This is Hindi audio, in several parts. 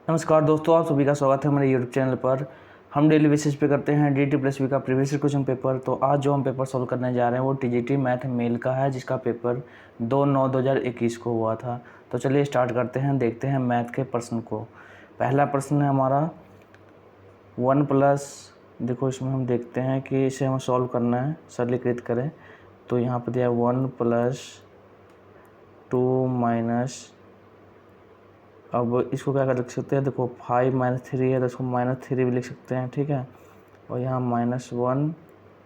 नमस्कार दोस्तों, आप सभी का स्वागत है हमारे यूट्यूब चैनल पर। हम डेली बेसिस पे करते हैं DT+V का प्रीवियस क्वेश्चन पेपर। तो आज जो हम पेपर सॉल्व करने जा रहे हैं वो TGT मैथ मेल का है, जिसका पेपर 2/9/2021 को हुआ था। तो चलिए स्टार्ट करते हैं, देखते हैं मैथ के प्रश्न को। पहला प्रश्न है हमारा 1+, देखो इसमें हम देखते हैं कि इसे हमें सॉल्व करना है, सरलीकृत करें। तो यहाँ पर दिया 1+2 अब इसको क्या कर लिख सकते हैं, देखो 5 - 3 है तो इसको -3 भी लिख सकते हैं, ठीक है। और यहाँ -1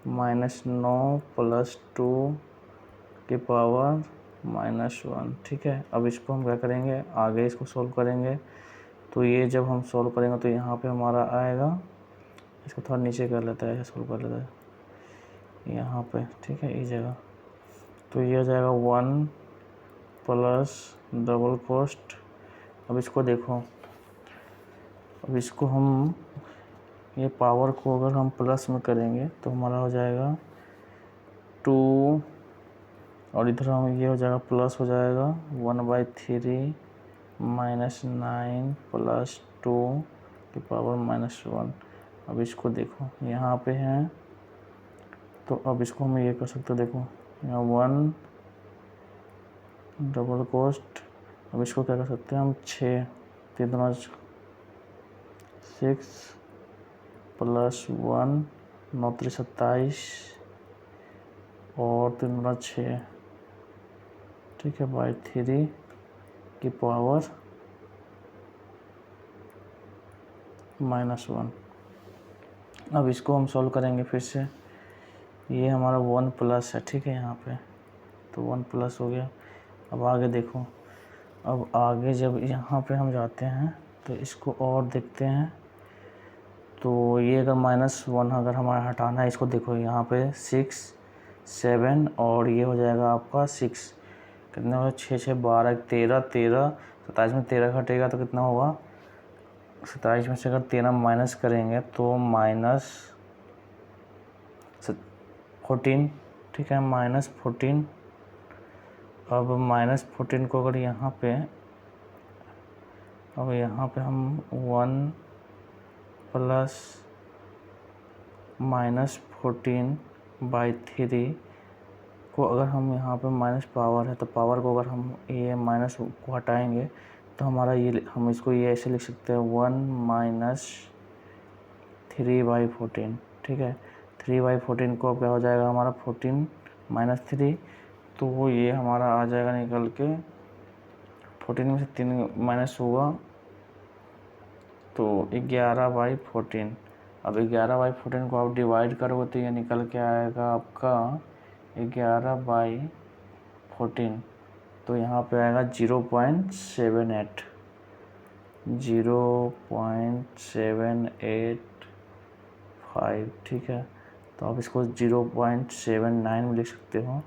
-9 + 2 की पावर -1, ठीक है। अब इसको हम क्या करेंगे, आगे इसको सॉल्व करेंगे। तो ये जब हम सॉल्व करेंगे तो यहाँ पे हमारा आएगा, इसको थोड़ा नीचे कर लेता है, ऐसे सॉल्व कर लेता है यहाँ पे, ठीक है, इस जगह। तो ये हो जाएगा 1 + डबल कोस्ट। अब इसको देखो, अब इसको हम ये पावर को अगर हम प्लस में करेंगे तो हमारा हो जाएगा 2, और इधर हम ये हो जाएगा प्लस हो जाएगा 1/3 -9 + 2 की पावर -1। अब इसको देखो यहाँ पे हैं, तो अब इसको हम ये कर सकते हैं, देखो यहाँ 1 डबल कोस्ट। अब इसको क्या कर सकते हैं हम, 6 3 6 + 1 9 3 27 और 3 6, ठीक है, /3 की पावर -1। अब इसको हम सॉल्व करेंगे फिर से। ये हमारा 1+ है, ठीक है, यहाँ पे तो 1+ हो गया। अब आगे देखो, अब आगे जब यहाँ पे हम जाते हैं तो इसको और देखते हैं। तो ये अगर -1 अगर हमारा हटाना है, इसको देखो यहाँ पे 6 7 और ये हो जाएगा आपका 6, कितना होगा 6 6 12 13 13 27 में 13 घटेगा तो कितना होगा, 27 में से अगर 13 माइनस करेंगे तो -14, ठीक है, -14। अब -14 को अगर यहाँ पे, अब यहाँ पे हम 1 + -14/3 को अगर हम यहाँ पे माइनस पावर है तो पावर को अगर हम ये माइनस को हटाएंगे तो हमारा ये, हम इसको ये ऐसे लिख सकते हैं 1 - 3/14, ठीक है। 3/14 को अब क्या हो जाएगा हमारा 14 - 3, तो वो ये हमारा आ जाएगा निकल के 14 में से 3 माइनस होगा तो 11/14। अब 11/14 को आप डिवाइड करोगे तो ये निकल के आएगा आपका 11/14। तो यहाँ पे आएगा 0.78 0.785, ठीक है। तो आप इसको 0.79 में लिख सकते हो।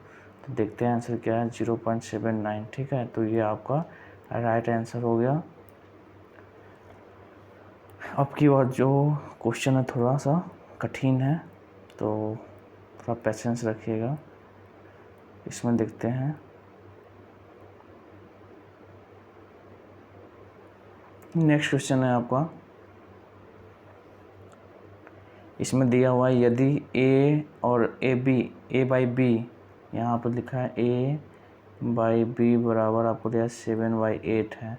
तो देखते हैं आंसर क्या है, 0.79, ठीक है। तो ये आपका राइट आंसर हो गया। अब की बार जो क्वेश्चन है थोड़ा सा कठिन है, तो थोड़ा पेशेंस रखिएगा। इसमें देखते हैं, नेक्स्ट क्वेश्चन है आपका। इसमें दिया हुआ है यदि A और A/B यहाँ पर लिखा है A/B बराबर आपको दिया 7/8 है।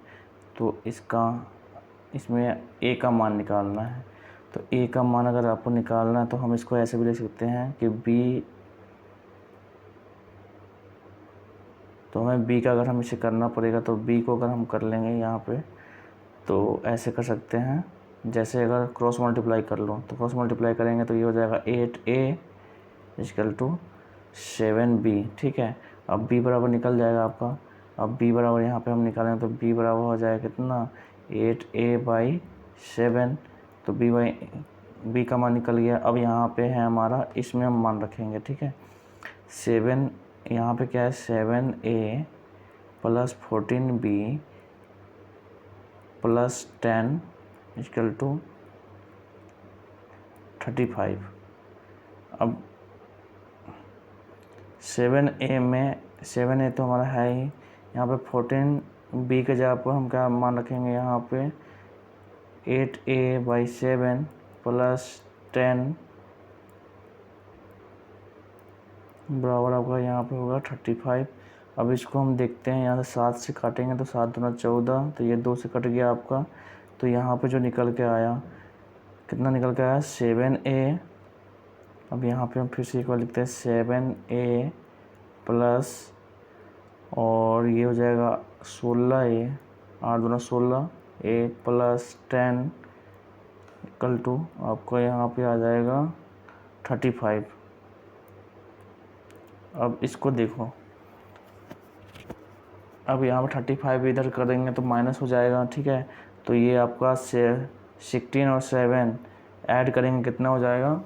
तो इसमें A का मान निकालना है। तो A का मान अगर आपको निकालना है तो हम इसको ऐसे भी लिख सकते हैं कि B, तो हमें B का अगर हम इसे करना पड़ेगा तो B को अगर हम कर लेंगे यहाँ पे तो ऐसे कर सकते हैं, जैसे अगर क्रॉस मल्टीप्लाई कर लो तो क्रॉस मल्टीप्लाई करेंगे तो ये हो जाएगा 8A = 7B, ठीक है। अब B बराबर निकल जाएगा आपका। अब B बराबर यहाँ पे हम निकालेंगे तो B बराबर हो जाएगा कितना, 8A/7। तो B का मान निकल गया। अब यहाँ पे है हमारा, इसमें हम मान रखेंगे, ठीक है। 7 यहाँ पे क्या है, 7A + 14B + 10 = 35। अब 7A तो हमारा है ही, यहाँ पे 14B के जगह पर हम क्या मान रखेंगे, यहाँ पे 8a/7 प्लस 10 बराबर आपका यहाँ पे होगा 35। अब इसको हम देखते हैं, यहाँ से 7 से काटेंगे तो 7 दूना 14, तो ये 2 से कट गया आपका। तो यहाँ पे जो निकल के आया, कितना निकल के आया 7a। अब यहाँ पे हम फिर से एक बार लिखते हैं 7a प्लस, और ये हो जाएगा 16a, 8 दूना 16, a प्लस 10 इक्वल टू आपको यहाँ पे आ जाएगा 35। अब इसको देखो, अब यहाँ पर 35 इधर करेंगे तो माइनस हो जाएगा, ठीक है। तो ये आपका 16 और 7 ऐड करेंगे कितना हो जाएगा,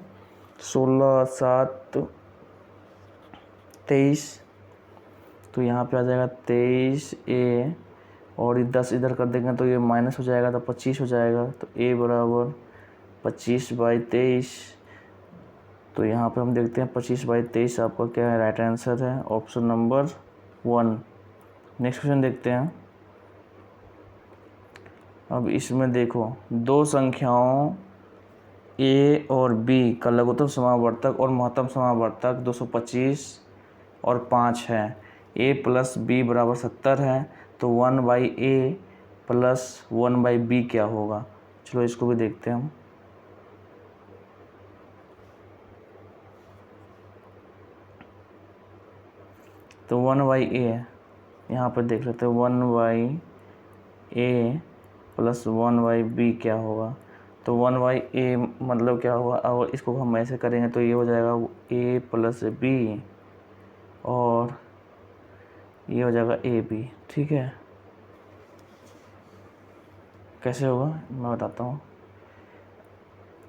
16 7 23। तो यहाँ पे आ जाएगा 23a, और 10 इधर कर देंगे तो ये माइनस हो जाएगा, तो 25 हो जाएगा। तो a बराबर 25/23। तो यहाँ पे हम देखते हैं 25/23 आपका क्या है, राइट आंसर है, ऑप्शन नंबर 1। नेक्स्ट क्वेश्चन देखते हैं। अब इसमें देखो, दो संख्याओं a और b का लघुत्तम समावर्तक और महत्तम समावर्तक 225 और 5 है। a प्लस b बराबर 70 है, तो 1/a प्लस 1/b क्या होगा। चलो इसको भी देखते हैं हम। तो 1/a यहाँ पर देख लेते हैं, 1/a प्लस 1/b क्या होगा। तो 1/a मतलब क्या होगा, और इसको हम ऐसे करेंगे तो ये हो जाएगा a प्लस b, और ये हो जाएगा ab, ठीक है। कैसे होगा मैं बताता हूँ।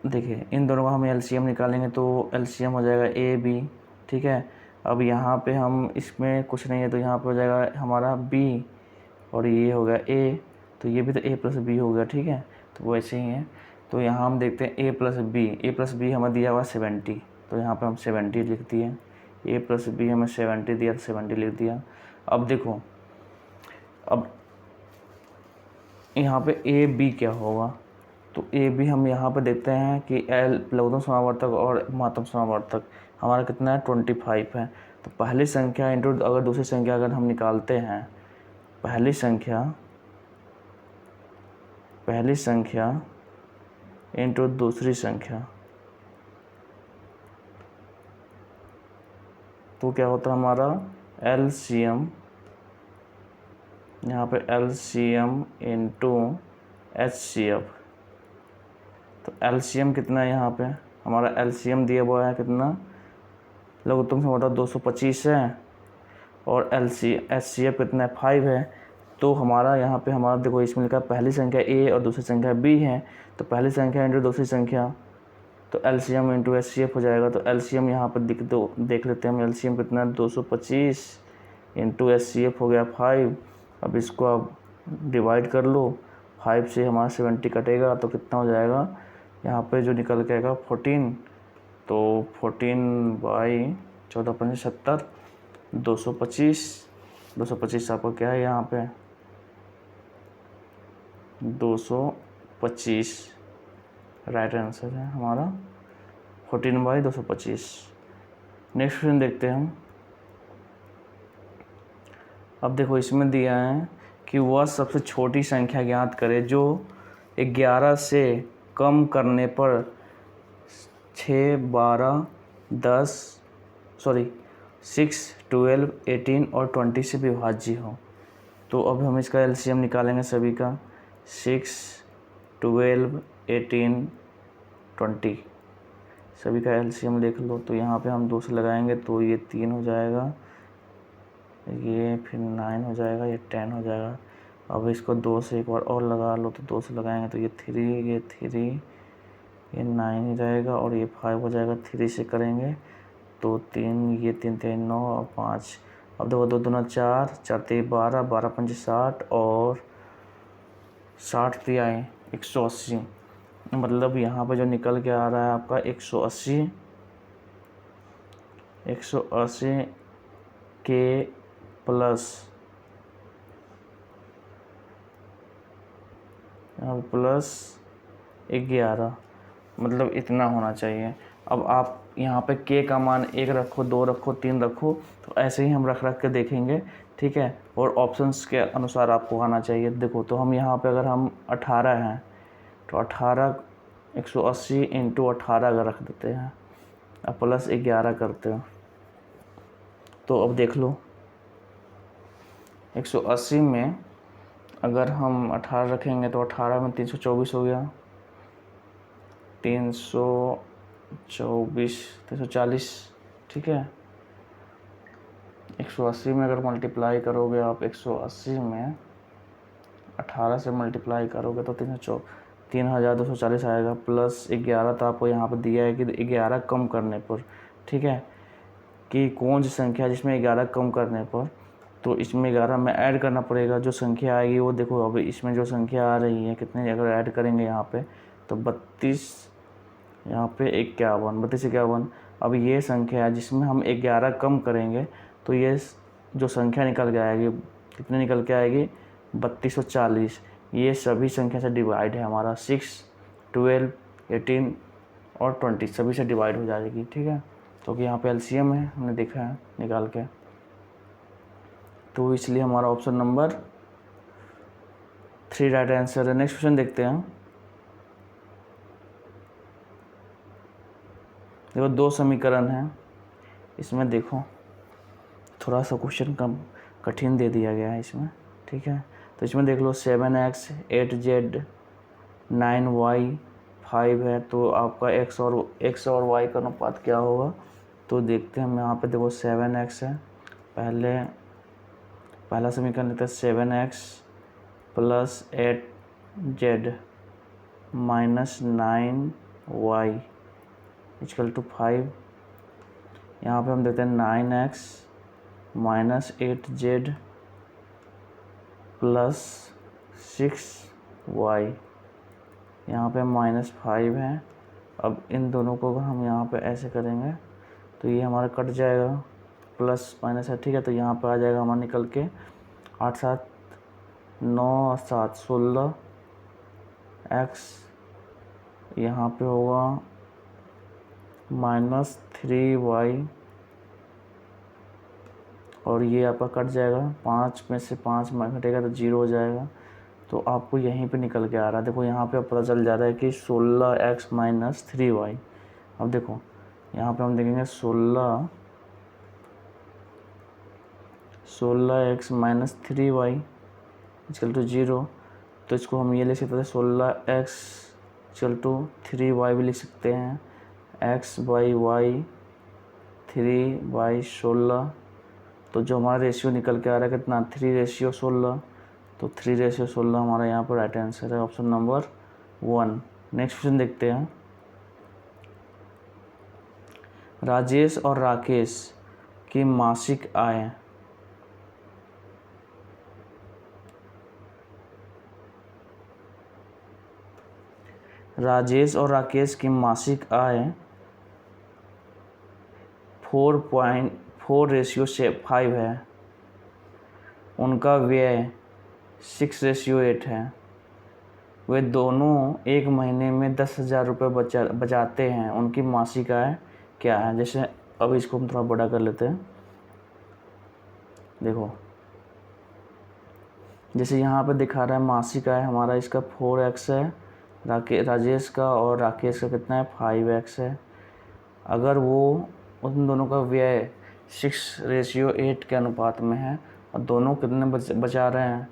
देखिए, इन दोनों का हम एलसीएम निकालेंगे तो एलसीएम हो जाएगा ab, ठीक है। अब यहाँ पे हम, इसमें कुछ नहीं है तो यहाँ पे हो जाएगा हमारा b, और ये हो गया a, तो ये भी तो a प्लस बी हो गया, ठीक है। तो वैसे ही है। तो यहाँ हम देखते हैं a प्लस बी हमें दिया हुआ 70, तो यहाँ पे हम 70 लिख दिए। a प्लस बी हमें 70 दिया तो 70 लिख दिया। अब देखो, अब यहाँ पे a b क्या होगा। तो a b हम यहाँ पे देखते हैं कि लघुत्तम समावर्तक और महत्तम समावर्तक हमारा कितना है, 25 है। तो पहली संख्या इंटू अगर दूसरी संख्या अगर हम निकालते हैं, पहली संख्या इंटू दूसरी संख्या, तो क्या होता है हमारा एलसीएम, यहाँ पे एलसीएम इंटू एचसीएफ। तो एलसीएम कितना है, यहाँ पे हमारा एलसीएम दिया हुआ है कितना, लघुत्तम समावर्तक 225 है, और एचसीएफ कितना है 5 है। तो हमारा यहाँ पे हमारा देखो, इसमें लिखा पहली संख्या a और दूसरी संख्या b है। तो पहली संख्या इंटू दूसरी संख्या, तो एलसीएम इंटू एचसीएफ हो जाएगा। तो एलसीएम यहाँ पर देख लेते हैं हम, एलसीएम कितना है 225 इंटू एचसीएफ हो गया 5। अब इसको आप डिवाइड कर लो, 5 से हमारा 70 कटेगा तो कितना हो जाएगा, यहाँ पे जो निकल के आएगा 14। तो 14/14 225 आपका क्या है यहाँ पे 225, राइट आंसर है हमारा 14/225। नेक्स्ट क्वेश्चन देखते हैं हम। अब देखो, इसमें दिया है कि वह सबसे छोटी संख्या ज्ञात करे जो 11 से कम करने पर 6 12 6 12 18 और 20 से विभाज्य हो। तो अब हम इसका एलसीएम निकालेंगे सभी का, 6 12 18 20 सभी का एलसीएम देख लो। तो यहाँ पे हम 2 से लगाएंगे तो ये 3 हो जाएगा, ये फिर 9 हो जाएगा, ये 10 हो जाएगा। अब इसको 2 से एक बार और लगा लो, तो 2 से लगाएंगे तो ये 3 ये 9 ही रहेगा, और ये 5 हो जाएगा। 3 से करेंगे तो 3, ये 3 3 9 और 5। अब देखो 2 दूना 4, 4 3 12, 12 5 60, और 60 3 आए 180। मतलब यहाँ पे जो निकल के आ रहा है आपका 180 के प्लस, यहाँ प्लस 11, मतलब इतना होना चाहिए। अब आप यहाँ पे k का मान 1 रखो, 2 रखो, 3 रखो, तो ऐसे ही हम रख के देखेंगे, ठीक है। और ऑप्शंस के अनुसार आपको आना चाहिए। देखो तो हम यहाँ पे अगर हम 18 हैं तो 18 180 इंटू 18 अगर रख देते हैं, अब प्लस 11 करते हो, तो अब देख लो 180 में अगर हम 18 रखेंगे तो 18 में 324 हो गया, 324 340, ठीक है। 180 में अगर मल्टीप्लाई करोगे आप, 180 में 18 से मल्टीप्लाई करोगे तो 3240 आएगा, प्लस 11 तो आपको यहाँ पर दिया है कि 11 कम करने पर, ठीक है, कि कौन सी संख्या जिसमें 11 कम करने पर, तो इसमें 11 में ऐड करना पड़ेगा। जो संख्या आएगी वो देखो, अभी इसमें जो संख्या आ रही है कितने अगर ऐड करेंगे यहाँ पे तो 32, यहाँ पे 51, 32 51। अब ये संख्या है जिसमें हम 11 कम करेंगे तो ये जो संख्या निकल के आएगी, कितने निकल के आएगी, 3240। ये सभी संख्या से डिवाइड है हमारा, 6 12 18 और 20 सभी से डिवाइड हो जाएगी, ठीक है। तो कि यहाँ पे एलसीएम है, हमने देखा है निकाल के, तो इसलिए हमारा ऑप्शन नंबर 3 राइट आंसर है। नेक्स्ट क्वेश्चन देखते हैं। देखो 2 समीकरण हैं इसमें, देखो थोड़ा सा क्वेश्चन कम कठिन दे दिया गया है इसमें, ठीक है। तो इसमें देख लो 7x 8z 9y 5 है, तो आपका x और y का अनुपात क्या होगा, तो देखते हैं हम यहाँ पे। देखो 7x है, पहला समीकरण लेते हैं 7x plus 8z minus 9y equal to 5। यहाँ पे हम देते हैं 9x minus 8z plus 6y, यहाँ पे माइनस 5 है। अब इन दोनों को हम यहाँ पे ऐसे करेंगे तो ये हमारा कट जाएगा, प्लस माइनस है, ठीक है। तो यहाँ पे आ जाएगा हमारा निकल के 8 7 9 7 16 x, यहाँ पे होगा माइनस 3y, और ये आपका कट जाएगा, 5 में से 5 घटेगा तो 0 हो जाएगा। तो आपको यहीं पे निकल के आ रहा है, देखो यहाँ पे पता चल जा रहा है कि 16x माइनस 3y। अब देखो यहाँ पे हम देखेंगे 16x minus 3y equal to 0, तो इसको हम ये लिख सकते हैं 16x इक्वल टू 3y भी लिख सकते हैं, x बाई वाई 3/16। तो जो हमारा रेशियो निकल के आ रहा है कितना, 3/16, तो 3/16 हमारा यहाँ पर राइट आंसर है, ऑप्शन नंबर 1। नेक्स्ट क्वेश्चन देखते हैं। राजेश और राकेश की मासिक आय राजेश और राकेश की मासिक आय 4.4/5 है, उनका व्यय 6/8 है, वे दोनों एक महीने में 10,000 रुपये बचाते हैं, उनकी मासिक आय क्या है। जैसे अब इसको हम थोड़ा बड़ा कर लेते हैं। देखो जैसे यहाँ पे दिखा रहा है मासिक आय हमारा, इसका 4x है, राजेश का और राकेश का कितना है, 5x है। अगर वो उन दोनों का व्यय 6/8 के अनुपात में है और दोनों कितने बचा रहे हैं,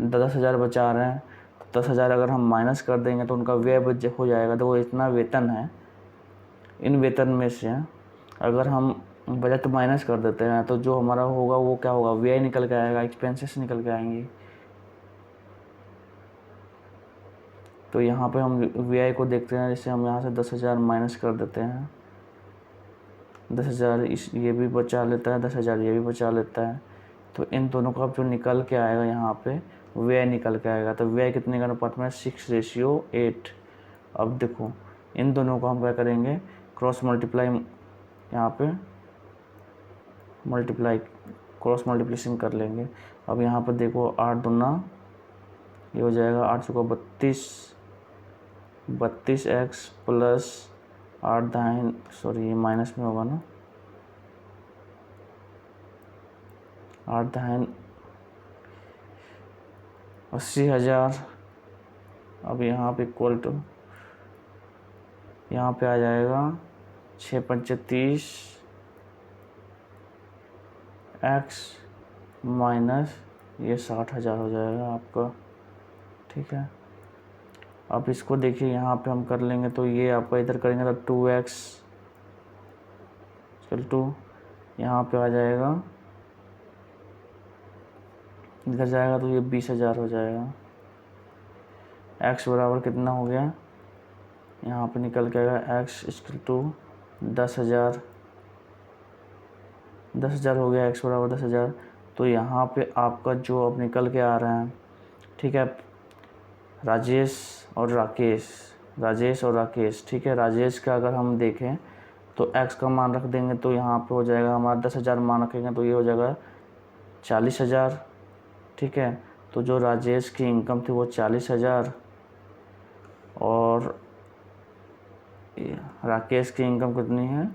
10,000 बचा रहे हैं, तो 10,000 अगर हम माइनस कर देंगे तो उनका व्यय हो जाएगा। तो वो इतना वेतन है, इन वेतन में से अगर हम बजट माइनस कर देते हैं तो जो हमारा होगा वो क्या होगा, व्यय निकल के आएगा, एक्सपेंसेस निकल के आएंगी। तो यहाँ पे हम व्यय को देखते हैं, जैसे हम यहाँ से 10,000 माइनस कर देते हैं, 10,000 ये भी बचा लेता है, 10,000 ये भी बचा लेता है, तो इन दोनों का जो निकल के आएगा यहाँ पे व्यय निकल के आएगा। तो व्यय कितने का अनुपात में, 6/8। अब देखो इन दोनों को हम क्या करेंगे, क्रॉस मल्टीप्लाई, यहाँ पे क्रॉस मल्टीप्लिकेशन कर लेंगे। अब यहाँ पर देखो 8 दूना ये हो जाएगा 8 चौका 32, 32x प्लस 8 सॉरी ये माइनस में होगा ना, 8 80,000। अब यहाँ पे इक्वल टू, यहाँ पे आ जाएगा 6×5 x माइनस ये 60,000 हो जाएगा आपका, ठीक है। अब इसको देखिए यहाँ पे हम कर लेंगे तो ये आपका इधर करेंगे तो 2x चल 2 यहाँ पे आ जाएगा, इधर जाएगा तो ये 20,000 हो जाएगा। x बराबर कितना हो गया, यहाँ पे निकल के आएगा x इक्वल टू 10,000 हो गया, x बराबर 10,000। तो यहाँ पे आपका जो अब निकल के आ रहा है, ठीक है, राजेश और राकेश, ठीक है। राजेश का अगर हम देखें तो x का मान रख देंगे तो यहाँ पे हो जाएगा हमारा 10,000 मान रखेंगे तो ये हो जाएगा 40,000, ठीक है। तो जो राजेश की इनकम थी वो 40,000 और राकेश की इनकम कितनी है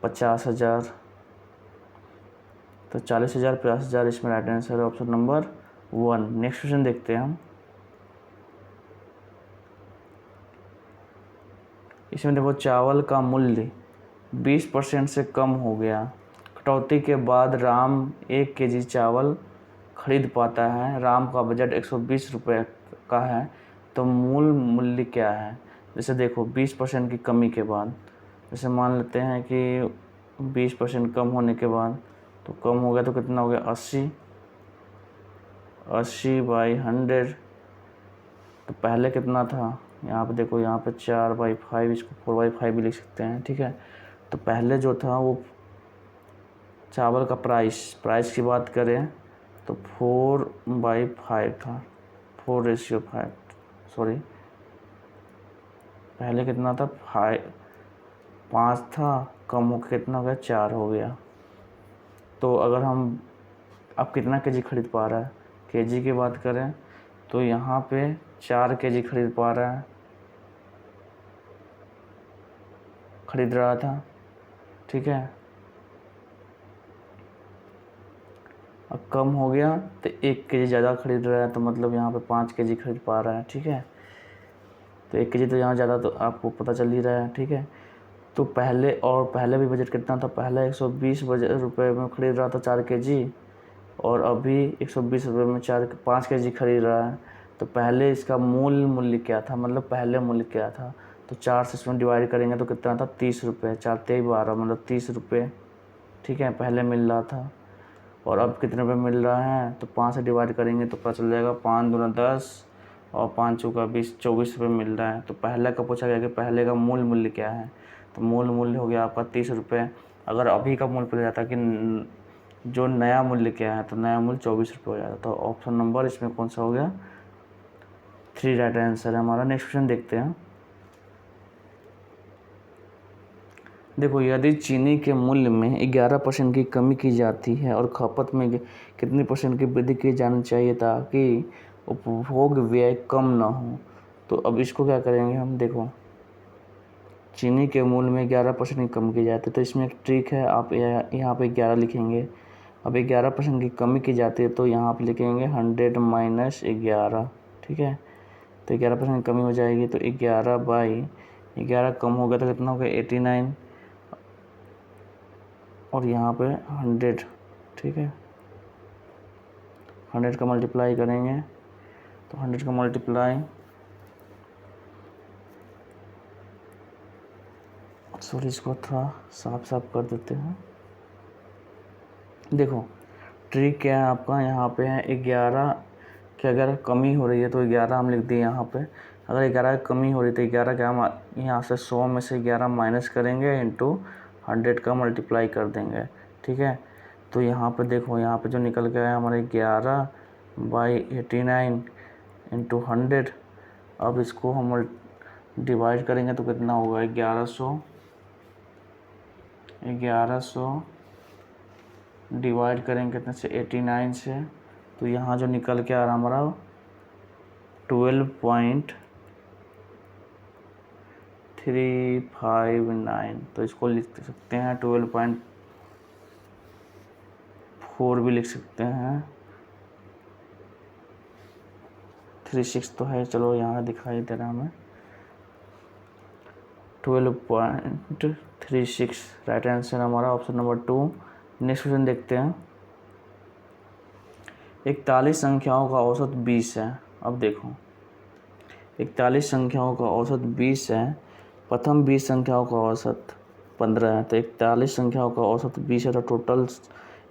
50,000। तो 40,000 50,000 इसमें राइट आंसर है ऑप्शन नंबर 1। नेक्स्ट क्वेश्चन देखते हैं हम। इसमें देखो चावल का मूल्य 20% से कम हो गया, कटौती के बाद राम 1 kg चावल खरीद पाता है। राम का बजट 120 रुपये का है, तो मूल मूल्य क्या है। जैसे देखो 20% की कमी के बाद, जैसे मान लेते हैं कि 20% कम होने के बाद, तो कम हो गया तो कितना हो गया 80/100। तो पहले कितना था, यहाँ पे देखो, यहाँ पे 4/5, इसको 4/5 भी लिख सकते हैं, ठीक है। तो पहले जो था वो चावल का प्राइस की बात करें तो 4/5 था, 4:5 सॉरी, पहले कितना था 5 था, कम होकर कितना हो गया 4 हो गया। तो अगर हम अब कितना केजी खरीद पा रहा है, केजी की बात करें तो यहाँ पे 4 केजी खरीद रहा था, ठीक है। अब कम हो गया तो 1 केजी ज़्यादा खरीद रहा है, तो मतलब यहाँ पे 5 केजी खरीद पा रहा है, ठीक है। तो 1 केजी तो यहाँ ज़्यादा तो आपको पता चल ही रहा है, ठीक है। तो पहले भी बजट कितना था, पहले 120 रुपये में खरीद रहा था 4 केजी, और अभी 120 रुपये में 5 केजी खरीद रहा है। तो पहले इसका मूल मूल्य क्या था, मतलब पहले मूल्य क्या था। तो 4 से इसमें डिवाइड करेंगे तो कितना था 30 रुपये, 4 × 3 = 12, मतलब 30 रुपये, ठीक है, पहले मिल रहा था। और अब कितने रुपये मिल रहा है, तो 5 से डिवाइड करेंगे तो पता चल जाएगा, 5 दूना 10 और 5 चौका 20, 24 रुपये मिल रहा है। तो पहले का पूछा गया कि पहले का मूल मूल्य क्या है, तो मूल मूल्य हो गया आपका 30 रुपये। अगर अभी का मूल्य पूछा जाता कि जो नया मूल्य क्या है, तो नया मूल्य 24 रुपये हो जाता। तो ऑप्शन नंबर इसमें कौन सा हो गया 3 राइट आंसर है हमारा। नेक्स्ट क्वेश्चन देखते हैं। देखो, यदि चीनी के मूल्य में 11% की कमी की जाती है और खपत में कितनी % की वृद्धि की जानी चाहिए ताकि उपभोग व्यय कम ना हो। तो अब इसको क्या करेंगे हम, देखो चीनी के मूल्य में 11% की कमी की जाती है, तो इसमें एक ट्रिक है, आप यहाँ पे 11 लिखेंगे। अब 11% की कमी की जाती है तो यहाँ पे लिखेंगे 100 - 11, ठीक है। तो 11% की कमी हो जाएगी, तो 11/11 कम हो गया तो कितना हो गया 89, और यहाँ पे 100, ठीक है। 100 का मल्टीप्लाई करेंगे तो 100 का मल्टीप्लाई, सॉरी इसको थोड़ा साफ कर देते हैं। देखो ट्रिक क्या है आपका, यहाँ पे है 11 की अगर कमी हो रही है तो 11 हम लिख दिए यहाँ पे। अगर 11 की कमी हो रही है तो 11 क्या हम यहाँ से 100 में से 11 माइनस करेंगे, इंटू 100 का मल्टीप्लाई कर देंगे, ठीक है। तो यहाँ पे देखो, यहाँ पे जो निकल के आया हमारे 11/89 इंटू 100। अब इसको हम डिवाइड करेंगे तो कितना होगा 1100 डिवाइड करेंगे कितने से 89 से। तो यहाँ जो निकल के आ रहा हमारा 12.5 12.359, तो इसको लिख सकते हैं 12.4 भी लिख सकते हैं। 36 तो है, चलो यहाँ दिखाई दे रहा है हमें। 12.36 राइट आंसर हमारा ऑप्शन नंबर 2। नेक्स्ट क्वेश्चन देखते हैं। 41 संख्याओं का औसत 20 है। अब देखो 41 संख्याओं का औसत 20 है, प्रथम 20 संख्याओं का औसत 15 है, तो 41 संख्याओं का औसत 20 है, तो टोटल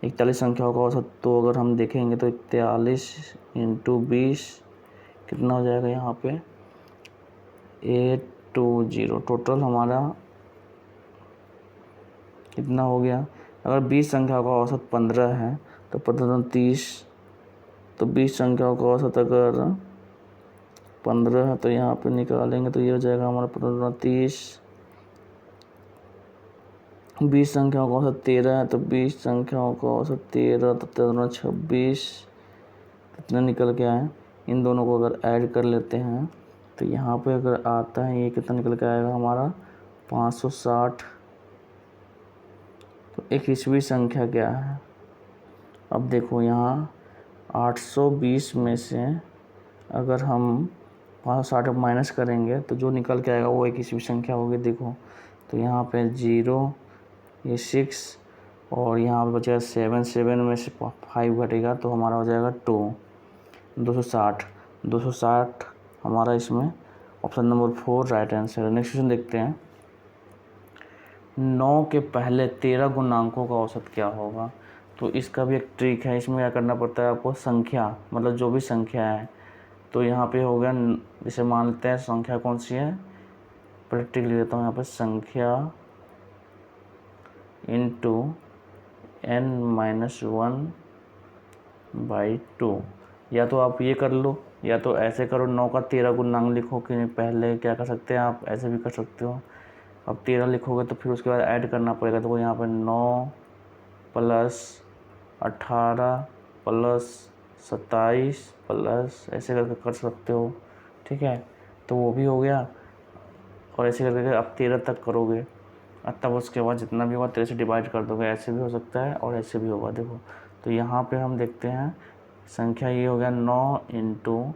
41 संख्याओं का औसत, तो अगर हम देखेंगे तो 41 इंटू 20 कितना हो जाएगा यहाँ पे 820, टोटल हमारा कितना हो गया। अगर 20 संख्याओं का औसत 15 है तो 15 30, तो 20 संख्याओं का औसत अगर 15 है तो यहाँ पे निकालेंगे तो ये हो जाएगा हमारा 15 30। 20 संख्याओं का औसत 13 है तो 20 संख्याओं का औसत 13, तो 13 26 कितना निकल के आए। इन दोनों को अगर ऐड कर लेते हैं तो यहाँ पे अगर आता है ये कितना निकल के आएगा हमारा 560। तो 21वीं संख्या क्या है। अब देखो यहाँ 820 में से अगर हम 560 माइनस करेंगे तो जो निकल के आएगा वो 21वीं संख्या होगी। देखो तो यहाँ पे 0, ये 6 और यहाँ पे बचेगा 7, 7 में से 5 घटेगा तो हमारा हो जाएगा 260। 260 हमारा इसमें ऑप्शन नंबर 4 राइट आंसर है। नेक्स्ट क्वेश्चन देखते हैं। 9 के पहले 13 गुणांकों का औसत क्या होगा। तो इसका भी एक ट्रिक है। इसमें क्या करना पड़ता है आपको, संख्या मतलब जो भी संख्या है, तो यहाँ पे हो गया, जैसे मान लेते हैं संख्या कौन सी है, प्रैक्टिकली लेता हूँ यहाँ पे, संख्या इंटू n-1/2। या तो आप ये कर लो या तो ऐसे करो, 9 का 13 गुणांक लिखो कि पहले क्या कर सकते हैं आप, ऐसे भी कर सकते हो। अब 13 लिखोगे तो फिर उसके बाद ऐड करना पड़ेगा, तो यहाँ पर 9 प्लस 18 प्लस 27 प्लस ऐसे करके कर सकते हो, ठीक है। तो वो भी हो गया, और ऐसे करके आप 13 तक करोगे, तब उसके बाद जितना भी होगा 13 से डिवाइड कर दोगे। ऐसे भी हो सकता है और ऐसे भी होगा। देखो तो यहाँ पे हम देखते हैं संख्या ये हो गया 9 इंटू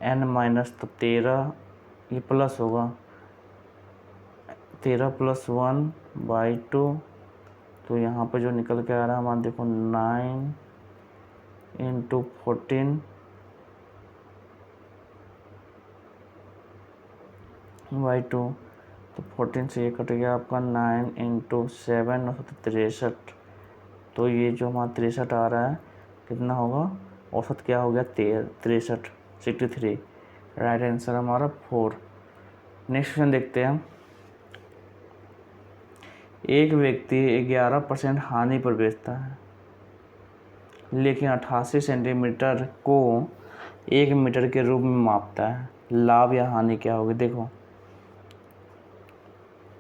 n- तो 13, ये प्लस होगा 13 + 1/2, तो यहाँ पे जो निकल के आ रहा है हमारा देखो 9 इंटू 14/2, तो 14 से ये कट गया आपका 9 इंटू 7 और 63, तो ये जो हमारा 63 आ रहा है कितना होगा, औसत क्या हो गया 63, 63 राइट आंसर हमारा 4। नेक्स्ट क्वेश्चन देखते हैं। एक व्यक्ति 11% हानि पर बेचता है लेकिन 88 सेंटीमीटर को 1 मीटर के रूप में मापता है, लाभ या हानि क्या होगी। देखो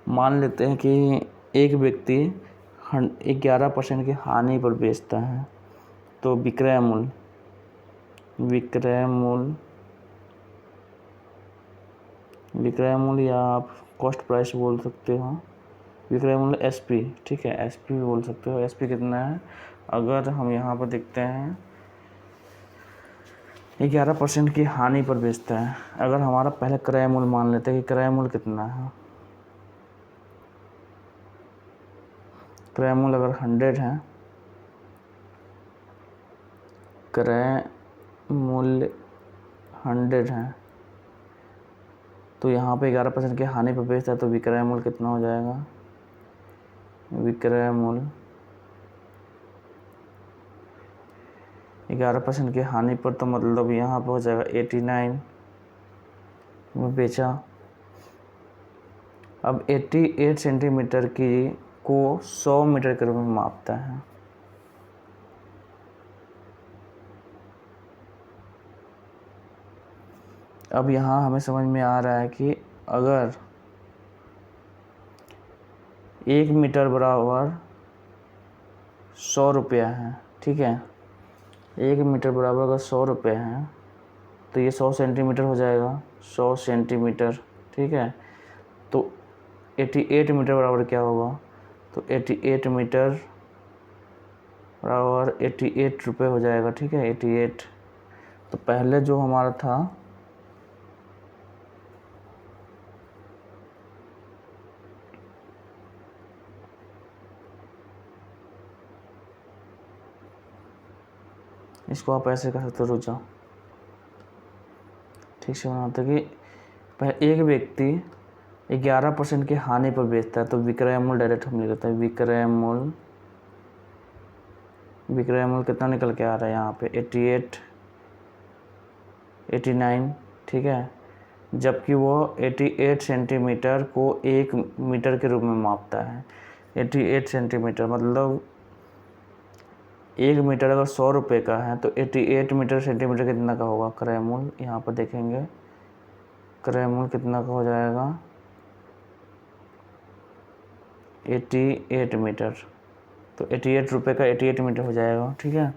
मान लेते हैं कि एक व्यक्ति 11% की हानि पर बेचता है, तो विक्रय मूल्य या आप कॉस्ट प्राइस बोल सकते हो, विक्रय मूल्य एसपी, ठीक है, एसपी भी बोल सकते हो। एसपी कितना है, अगर हम यहाँ पर देखते हैं 11% की हानि पर बेचता है, अगर हमारा पहले क्रय मूल्य मान लेते हैं कि क्रय मूल्य कितना है, क्रय मूल्य अगर 100 है, क्रय मूल्य 100 है, तो यहाँ पे 11% की हानि पर बेचता है, तो विक्रय मूल्य कितना हो जाएगा, विक्रय मूल्य 11% की हानि पर, तो मतलब यहाँ पे हो जाएगा 89 में बेचा। अब 88 सेंटीमीटर की को 100 मीटर के रूप में मापता है, अब यहाँ हमें समझ में आ रहा है कि अगर 1 मीटर बराबर 100 रुपया है, ठीक है, 1 मीटर बराबर अगर 100 रुपये हैं तो ये 100 सेंटीमीटर हो जाएगा, 100 सेंटीमीटर, ठीक है। तो 88 मीटर बराबर क्या होगा, तो 88 मीटर बराबर 88 रुपये हो जाएगा। ठीक है, 88। तो पहले जो हमारा था इसको आप ऐसे कर सकते हो, रुक जाओ ठीक से बनाते कि एक व्यक्ति 11% की हानि पर बेचता है, तो विक्रय मूल्य डायरेक्ट हम लिखते हैं विक्रय मूल्य कितना निकल के आ रहा है यहाँ पे 88 89। ठीक है, जबकि वो 88 सेंटीमीटर को 1 मीटर के रूप में मापता है। 88 सेंटीमीटर मतलब 1 मीटर अगर 100 रुपये का है तो 88 मीटर सेंटीमीटर कितना का होगा क्रय मूल्य, यहाँ पर देखेंगे क्रय मूल्य कितना का हो जाएगा 88 मीटर। तो 88 रुपये का 88 मीटर हो जाएगा। ठीक है,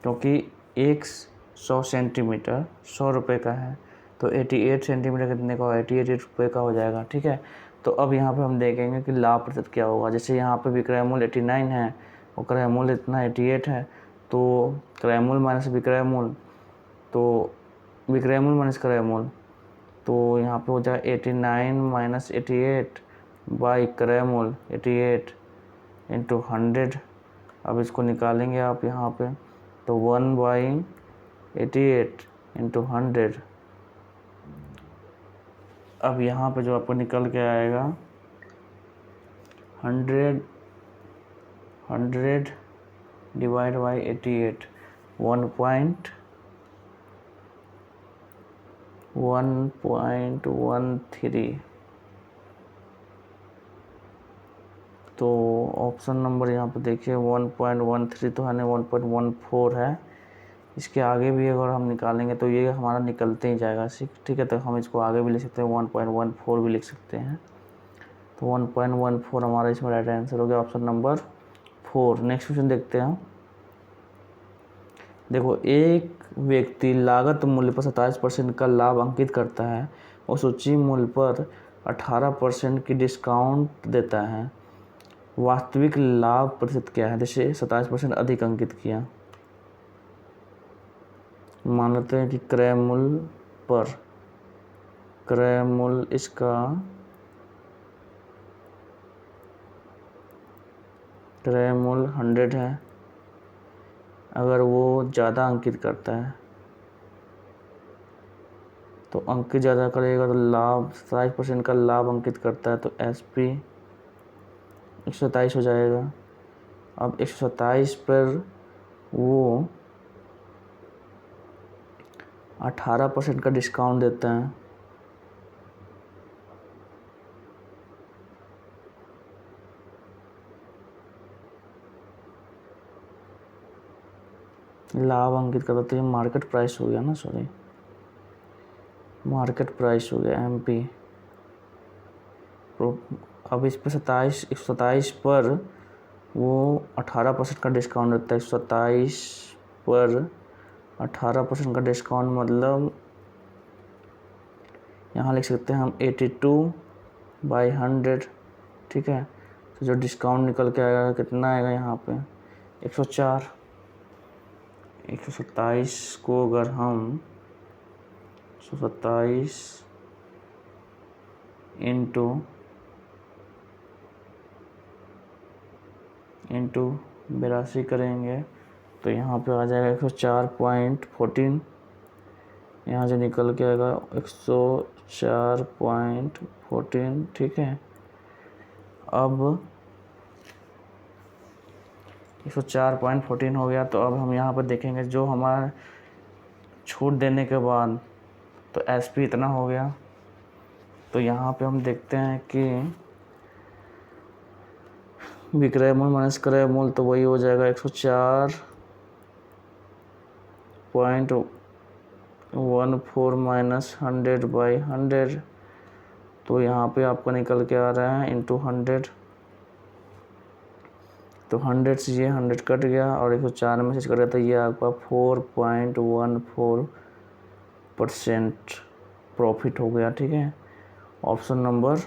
क्योंकि 100 सेंटीमीटर 100 रुपये का है, तो 88 सेंटीमीटर कितने का होगा 88 रुपये का हो जाएगा। ठीक है, तो अब यहाँ पे हम देखेंगे कि लाभ प्रतिशत क्या होगा। जैसे यहाँ पे विक्रय मूल्य 89 है और क्रय मूल्य इतना 88 है, तो क्रय मूल्य माइनस विक्रय मूल्य, तो विक्रय मूल्य माइनस क्रय मूल्य, तो यहाँ पे हो जाएगा 89 माइनस 88 बाई क्रय मूल्य 88 इंटू 100। अब इसको निकालेंगे आप यहाँ पे, तो 1/88 इंटू 100। अब यहाँ पे जो आपको निकल के आएगा 100 डिवाइड बाई 88 1.13। तो ऑप्शन नंबर यहाँ पे देखिए 1.13 तो है नहीं 1.14 है। इसके आगे भी अगर हम निकालेंगे तो ये हमारा निकलते ही जाएगा। ठीक है, तो हम इसको आगे भी लिख सकते हैं 1.14 भी लिख सकते हैं। तो 1.14 हमारा इसमें राइट आंसर हो गया, ऑप्शन नंबर 4। नेक्स्ट क्वेश्चन देखते हैं। देखो, एक व्यक्ति लागत मूल्य पर 27% का लाभ अंकित करता है और सूची मूल्य पर 18% की डिस्काउंट देता है। वास्तविक लाभ प्रतिशत क्या है? जैसे 27% अधिक अंकित किया, मान लेते हैं कि क्रय मूल्य पर क्रय मूल्य इसका क्रय मूल्य 100 है। अगर वो ज़्यादा अंकित करता है तो अंकित ज़्यादा करेगा तो लाभ 27% का लाभ अंकित करता है, तो SP 127 हो जाएगा। अब 127 पर वो 18% का डिस्काउंट देता है, लाभ अंकित करता, तो ये मार्केट प्राइस हो गया ना, सॉरी मार्केट प्राइस हो गया MP। अब इस पर 127 पर वो 18% का डिस्काउंट देता है। 127 पर 18% का डिस्काउंट मतलब यहाँ लिख सकते हैं हम 82/100। ठीक है, तो जो डिस्काउंट निकल के आएगा कितना आएगा यहाँ पे 104। 127 को अगर हम 127 इंटू 82 करेंगे तो यहाँ पे आ जाएगा 104.14। यहाँ से निकल के आएगा 104.14। ठीक है, अब 104.14 हो गया। तो अब हम यहाँ पर देखेंगे जो हमारा छूट देने के बाद तो SP इतना हो गया। तो यहाँ पे हम देखते हैं कि विक्रय मूल्य माइनस क्रय मूल्य, तो वही हो जाएगा 104.14 माइनस 100/100। तो यहाँ पे आपका निकल के आ रहा है इंटू 100। तो 100 से ये 100 कट गया और 104 में से कट गया, तो ये आपका 4.14% प्रॉफिट हो गया। ठीक है, ऑप्शन नंबर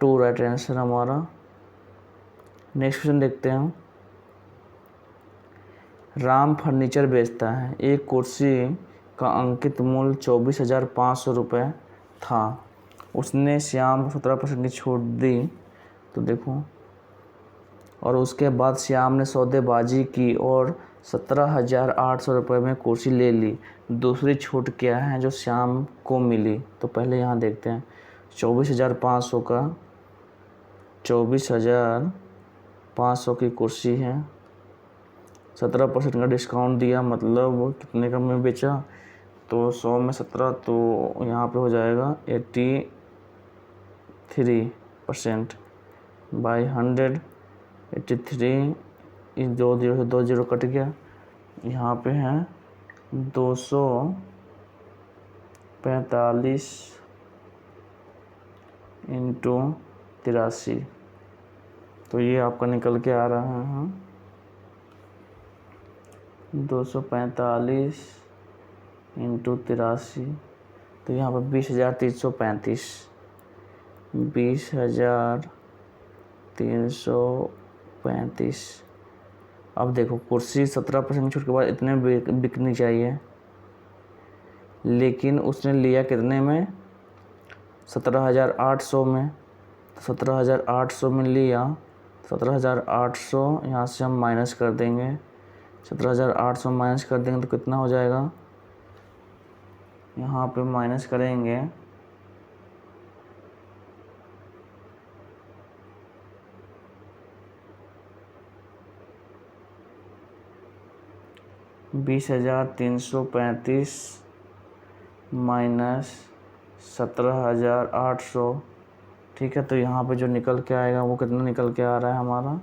2 राइट आंसर हमारा। नेक्स्ट क्वेश्चन देखते हैं। राम फर्नीचर बेचता है, एक कुर्सी का अंकित मूल्य 24,500 रुपये था, उसने श्याम को 17% की छूट दी, तो देखो, और उसके बाद श्याम ने सौदेबाजी की और 17,800 रुपये में कुर्सी ले ली। दूसरी छूट क्या है जो श्याम को मिली? तो पहले यहाँ देखते हैं। 24,500 का 24,500 की कुर्सी है, 17% का डिस्काउंट दिया, मतलब वो कितने का में बेचा? तो 100 में 17, तो यहाँ पे हो जाएगा 83% बाई 100। 83 इस 2 जीरो से 2 जीरो कट गया, यहाँ पे है 245 इंटू 83, तो ये आपका निकल के आ रहा है 245 इंटू 83, तो यहाँ पर 20,335, 20,335। अब देखो, कुर्सी 17% छूट के बाद इतने बिकनी चाहिए, लेकिन उसने लिया कितने में? 17,800 में। 17,800 में लिया, 17,800 यहाँ से हम माइनस कर देंगे, 17,800 माइनस कर देंगे तो कितना हो जाएगा? यहाँ पे माइनस करेंगे 20,335 माइनस 17,800, ठीक है। तो यहाँ पे जो निकल के आएगा वो कितना निकल के आ रहा है हमारा?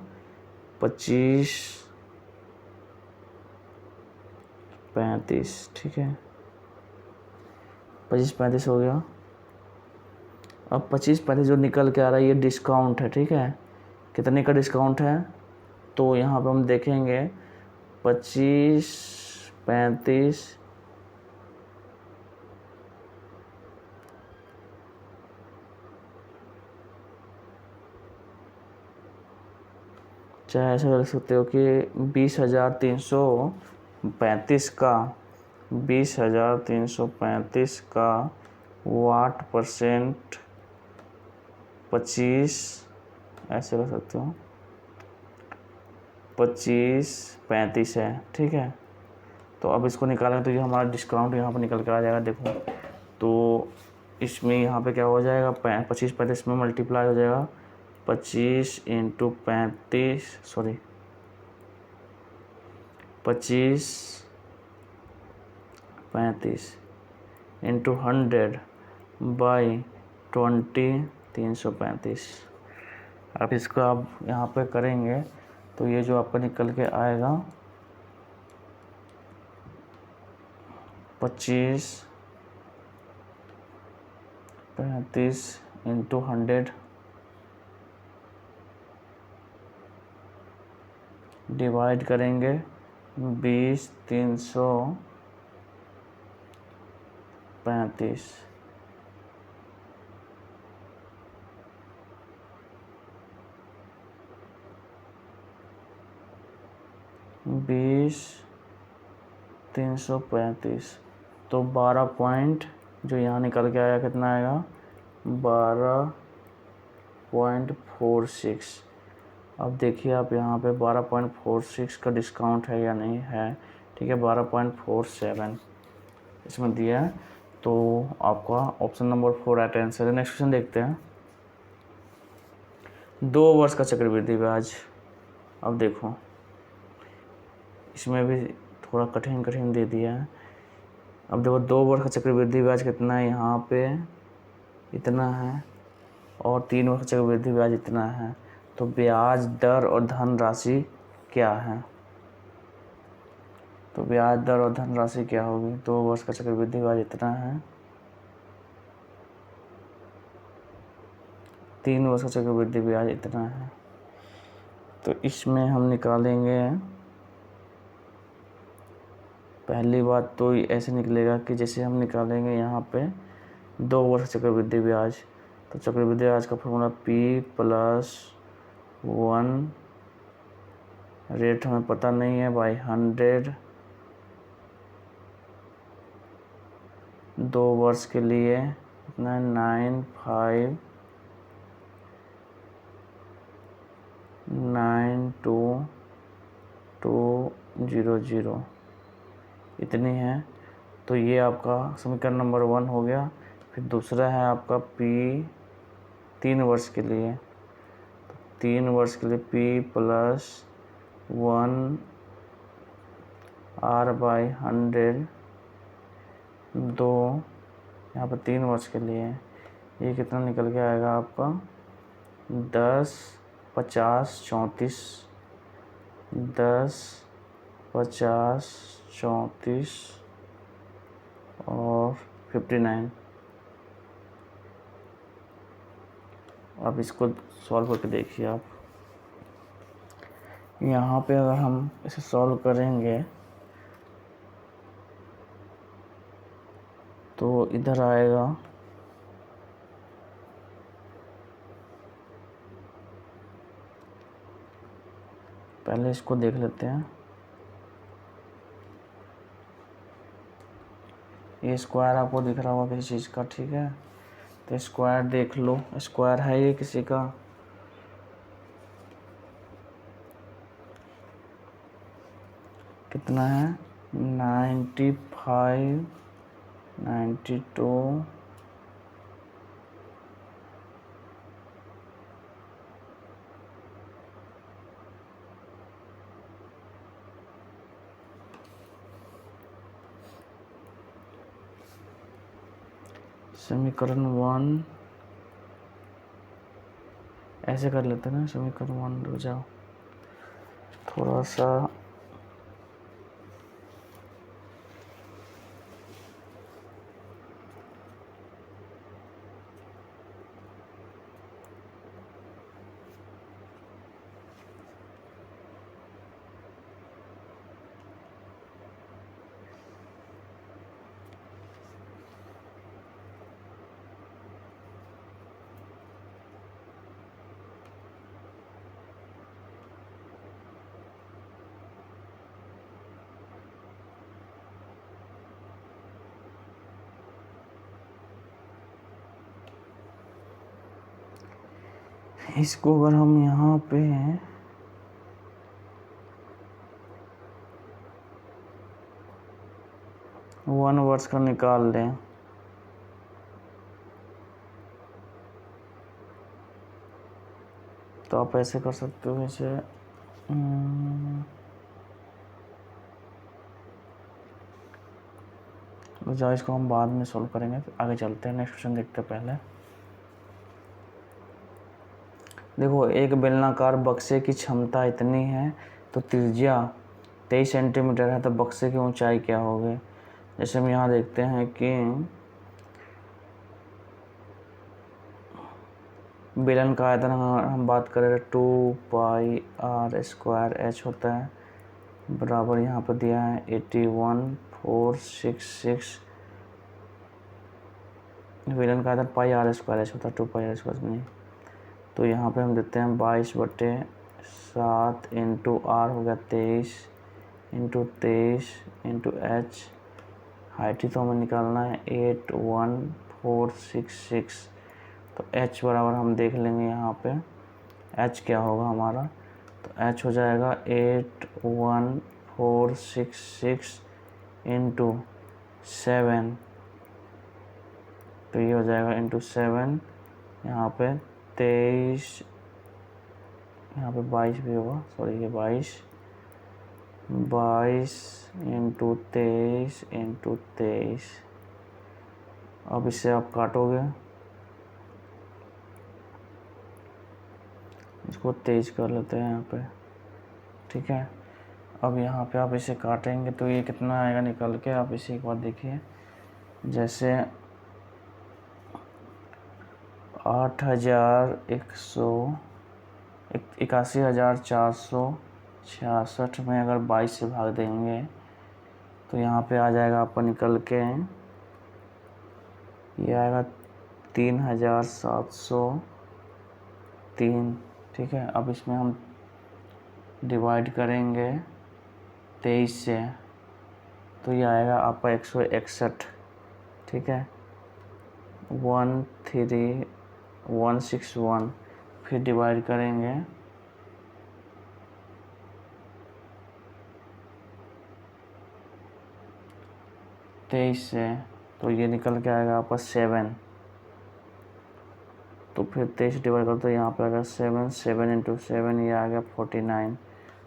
25,35, ठीक है, 25,35 हो गया। अब 25,35 जो निकल के आ रहा है ये डिस्काउंट है, ठीक है। कितने का डिस्काउंट है? तो यहाँ पे हम देखेंगे 25,35 चाहे ऐसा कर सकते हो कि 20,335 का 20,335 का 8% 25, ऐसे कर सकते हो, 25,35 है, ठीक है। तो अब इसको निकालें तो ये हमारा डिस्काउंट यहाँ पर निकल के आ जाएगा। देखो, तो इसमें यहाँ पे क्या हो जाएगा? 25,35 में मल्टीप्लाई हो जाएगा 25 इंटू 35, सॉरी 25,35 इंटू 100 बाई 20, 335। अब इसको आप यहाँ पे करेंगे तो ये जो आपका निकल के आएगा 25,35 इंटू 100 डिवाइड करेंगे 20,335, तो 12 पॉइंट जो यहाँ निकल के आया कितना आएगा? 12.46। अब देखिए आप यहाँ पे 12.46 का डिस्काउंट है या नहीं है, ठीक है। 12.47 इसमें दिया है, तो आपका ऑप्शन नंबर 4 राइट आंसर है। नेक्स्ट क्वेश्चन देखते हैं। 2 वर्ष का चक्रवृद्धि ब्याज। अब देखो, इसमें भी थोड़ा कठिन दे दिया है। अब देखो, 2 वर्ष का चक्रवृद्धि ब्याज कितना है? यहाँ पे इतना है, और 3 वर्ष का चक्रवृद्धि ब्याज इतना है। तो ब्याज दर और धनराशि क्या है? तो ब्याज दर और धनराशि क्या होगी? 2 वर्ष का चक्रवृद्धि ब्याज इतना है, 3 वर्ष का चक्रवृद्धि ब्याज इतना है। तो इसमें हम निकालेंगे, पहली बात तो ऐसे निकलेगा कि जैसे हम निकालेंगे यहाँ पे 2 वर्ष चक्रवृद्धि ब्याज, तो चक्रवृद्धि ब्याज का फॉर्मूला P+1, रेट हमें पता नहीं है, बाई 100, 2 वर्ष के लिए इतना 9592200 इतनी है। तो ये आपका समीकरण नंबर 1 हो गया। फिर दूसरा है आपका P 3 वर्ष के लिए, तो 3 वर्ष के लिए P+1 R/100, 2, यहाँ पर 3 वर्ष के लिए ये कितना निकल के आएगा आपका 10, 50, 34, 10, 50, 34 और 59। अब इसको सॉल्व करके देखिए आप। यहाँ पे अगर हम इसे सॉल्व करेंगे तो इधर आएगा पहले इसको देख लेते हैं। ये स्क्वायर आपको दिख रहा होगा किसी चीज़ का, ठीक है। तो स्क्वायर देख लो, स्क्वायर है ये किसी का, कितना है 95, 92, समीकरण 1 ऐसे कर लेते हैं ना। समीकरण 1 रुक जाओ थोड़ा सा, इसको अगर हम यहाँ पे 1 वर्ष का निकाल लें तो आप ऐसे कर सकते हो। इसे जाओ, इसको हम बाद में सॉल्व करेंगे, आगे चलते हैं। नेक्स्ट क्वेश्चन देखते हैं पहले। देखो, एक बेलनाकार बक्से की क्षमता इतनी है तो त्रिज्या 23 सेंटीमीटर है, तो बक्से की ऊंचाई क्या होगी। जैसे हम यहाँ देखते हैं कि बेलन का आयतन हम बात करें 2πr² होता है, बराबर यहाँ पर दिया है 81,466। बेलन का आयतन πr² होता है, 2πr² नहीं। तो यहाँ पे हम देते हैं 22/7 इंटू आर हो गया 23 इंटू 23 इंटू एच। हाइट ही तो हमें निकालना है 81,466। तो एच बराबर हम देख लेंगे यहाँ पे एच क्या होगा हमारा। तो एच हो जाएगा 81,466 इंटू 7। तो ये हो जाएगा इंटू 7, यहाँ पे 23, यहाँ पे 22 भी होगा, सॉरी ये 22 इंटू 23 इंटू 23। अब इससे आप काटोगे, इसको 23 कर लेते हैं यहाँ पे, ठीक है। अब यहाँ पे आप इसे काटेंगे तो ये कितना आएगा निकल के, आप इसे एक बार देखिए। जैसे 81,466 में अगर 22 से भाग देंगे तो यहाँ पे आ जाएगा आपका निकल के, ये आएगा 3703, ठीक है। अब इसमें हम डिवाइड करेंगे 23 से, तो ये आएगा आपका 161, ठीक है। 13161, फिर डिवाइड करेंगे 23 से, तो ये निकल के आएगा आपका 7, तो फिर 23 डिवाइड करो तो यहाँ पे आएगा 7, 7 इंटू 7, ये आ गया 49,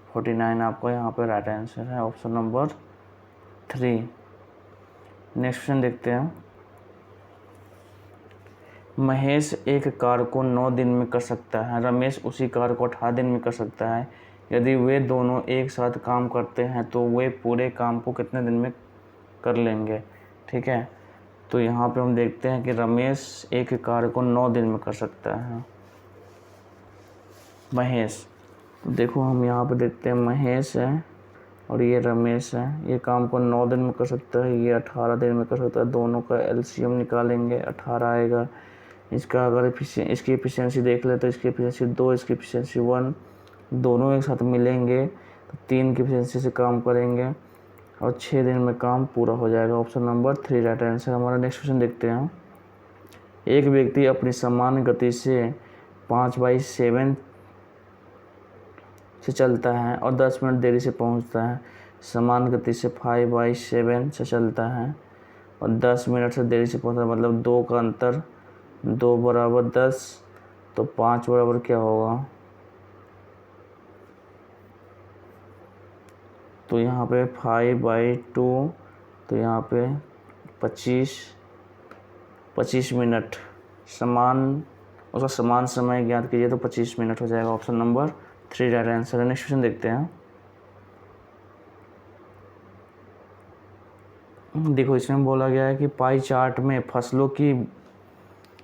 49 आपको यहाँ पे राइट आंसर है, ऑप्शन नंबर 3। नेक्स्ट क्वेश्चन देखते हैं। महेश एक कार्य को 9 दिन में कर सकता है, रमेश उसी कार्य को 18 दिन में कर सकता है। यदि वे दोनों एक साथ काम करते हैं तो वे पूरे काम को कितने दिन में कर लेंगे, ठीक है। तो यहाँ पे हम देखते हैं कि रमेश एक कार्य को 9 दिन में कर सकता है। महेश, तो देखो हम यहाँ पे देखते हैं महेश है और ये रमेश है, ये काम को 9 दिन में कर सकता है, ये 18 दिन में कर सकता है। दोनों का एलसीएम निकालेंगे, 18 आएगा। इसका अगर इसकी एफिशिएंसी देख ले तो इसकी एफिशिएंसी 2, इसकी एफिशिएंसी 1, दोनों एक साथ मिलेंगे तो 3 की एफिशिएंसी से काम करेंगे और 6 दिन में काम पूरा हो जाएगा। ऑप्शन नंबर 3 राइट आंसर हमारा। नेक्स्ट क्वेश्चन देखते हैं। एक व्यक्ति अपनी समान गति से 5/7 से चलता है और 10 मिनट देरी से पहुंचता है। समान गति से 5/7 से चलता है और 10 मिनट से देरी से पहुंचता है, मतलब 2 का अंतर, 2 बराबर 10, तो 5 बराबर क्या होगा, तो यहाँ पे 5/2, तो यहाँ पे 25 मिनट उसका समान समय ज्ञात कीजिए, तो 25 मिनट हो जाएगा। ऑप्शन नंबर 3 राइट आंसर है। नेक्स्ट क्वेश्चन देखते हैं। देखो इसमें बोला गया है कि पाई चार्ट में फसलों की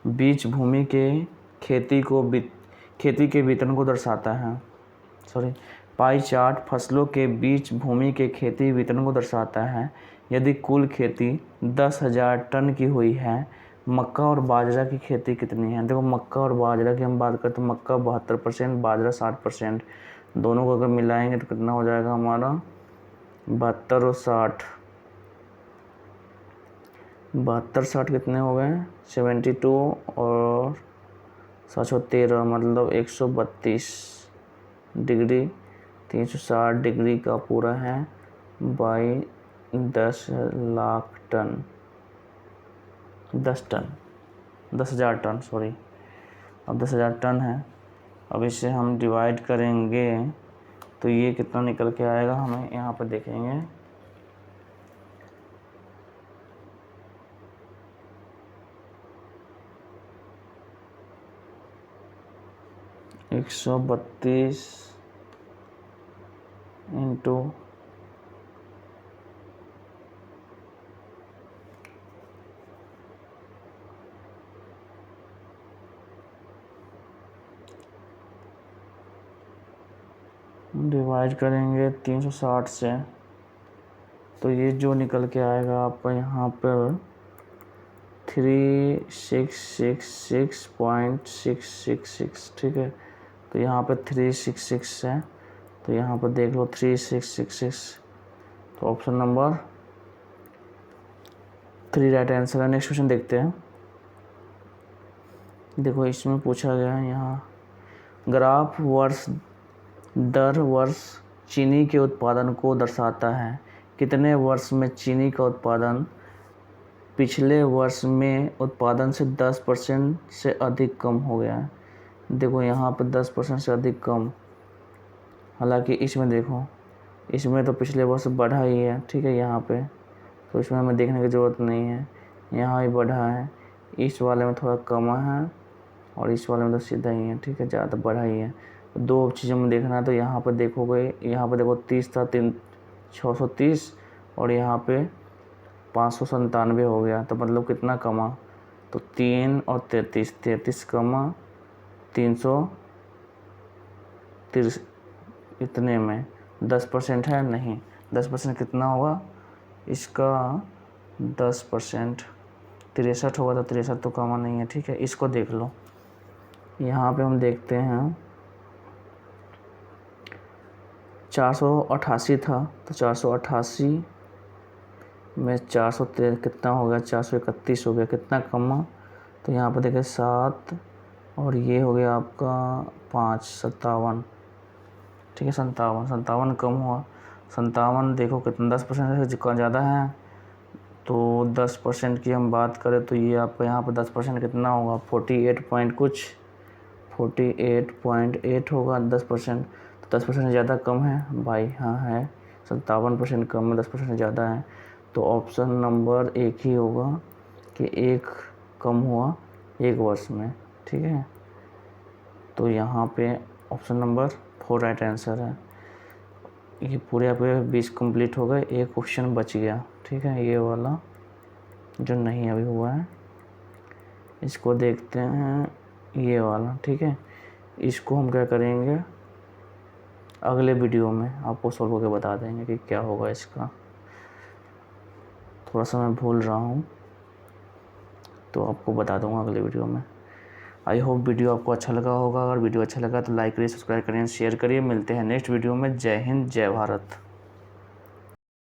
बीज भूमि के खेती के वितरण को दर्शाता है। पाई चार्ट फसलों के बीच भूमि के खेती वितरण को दर्शाता है। यदि कुल खेती 10,000 टन की हुई है, मक्का और बाजरा की खेती कितनी है। देखो मक्का और बाजरा की हम बात करते हैं, मक्का 72%, बाजरा 60%, दोनों को अगर मिलाएंगे तो कितना हो जाएगा हमारा 72 और 60, 72-60 कितने हो गए 72 और 713, मतलब 132 डिग्री, 360 डिग्री का पूरा है बाई 10 लाख टन, 10,000 टन, अब 10,000 टन है। अब इसे हम डिवाइड करेंगे तो ये कितना निकल के आएगा, हमें यहाँ पर देखेंगे 132 इंटू 360 से, तो ये जो निकल के आएगा आपका यहाँ पर 3666.666, ठीक है। तो यहाँ पे 366 है, तो यहाँ पर देख लो 3666, तो ऑप्शन नंबर 3 राइट आंसर है। नेक्स्ट क्वेश्चन देखते हैं। देखो इसमें पूछा गया है यहाँ ग्राफ दर वर्ष चीनी के उत्पादन को दर्शाता है। कितने वर्ष में चीनी का उत्पादन पिछले वर्ष में उत्पादन से 10% से अधिक कम हो गया है। देखो यहाँ पे 10% से अधिक कम, हालांकि इसमें देखो इसमें तो पिछले वर्ष बढ़ा ही है, ठीक है। यहाँ पे तो इसमें हमें देखने की ज़रूरत नहीं है, यहाँ ही बढ़ा है, इस वाले में थोड़ा कम है और इस वाले में तो सीधा ही है, ठीक है, ज़्यादा बढ़ा ही है। तो 2 चीज़ों में देखना है, तो यहाँ पर देखोगे, यहाँ पर देखो 30 था, 630 और यहाँ पे 597 हो गया, तो मतलब कितना कमा, तो 3 और 33 कमा 330, इतने में 10% है नहीं, 10% कितना होगा इसका 10%, 63 होगा तो 63 तो कॉमन नहीं है, ठीक है। इसको देख लो, यहाँ पे हम देखते हैं 488 था, तो 488 में 413 कितना हो गया, 431 हो गया, कितना कमा, तो यहाँ पर देखिए 7 और ये हो गया आपका 5, 57, ठीक है। 57 कम हुआ, 57 देखो कितना 10% से ज़्यादा है, तो 10% की हम बात करें तो ये आपका यहाँ पर 10% कितना होगा, 48 पॉइंट कुछ, 48.8 होगा 10%, तो 10% ज़्यादा कम है भाई, हाँ है। 57% कम है, 10% ज़्यादा है, तो ऑप्शन नंबर एक ही होगा कि एक कम हुआ एक वर्ष में, ठीक है। तो यहाँ पे ऑप्शन नंबर 4 राइट आंसर है। ये पूरे आपके 20 कंप्लीट हो गए, एक क्वेश्चन बच गया, ठीक है, ये वाला जो नहीं अभी हुआ है। इसको देखते हैं, ये वाला, ठीक है। इसको हम क्या करेंगे, अगले वीडियो में आपको सॉल्व करके बता देंगे कि क्या होगा इसका। थोड़ा सा मैं भूल रहा हूँ, तो आपको बता दूंगा अगले वीडियो में। आई होप वीडियो आपको अच्छा लगा होगा। अगर वीडियो अच्छा लगा तो लाइक करिए, सब्सक्राइब करिए, शेयर करिए। मिलते हैं नेक्स्ट वीडियो में। जय हिंद, जय भारत।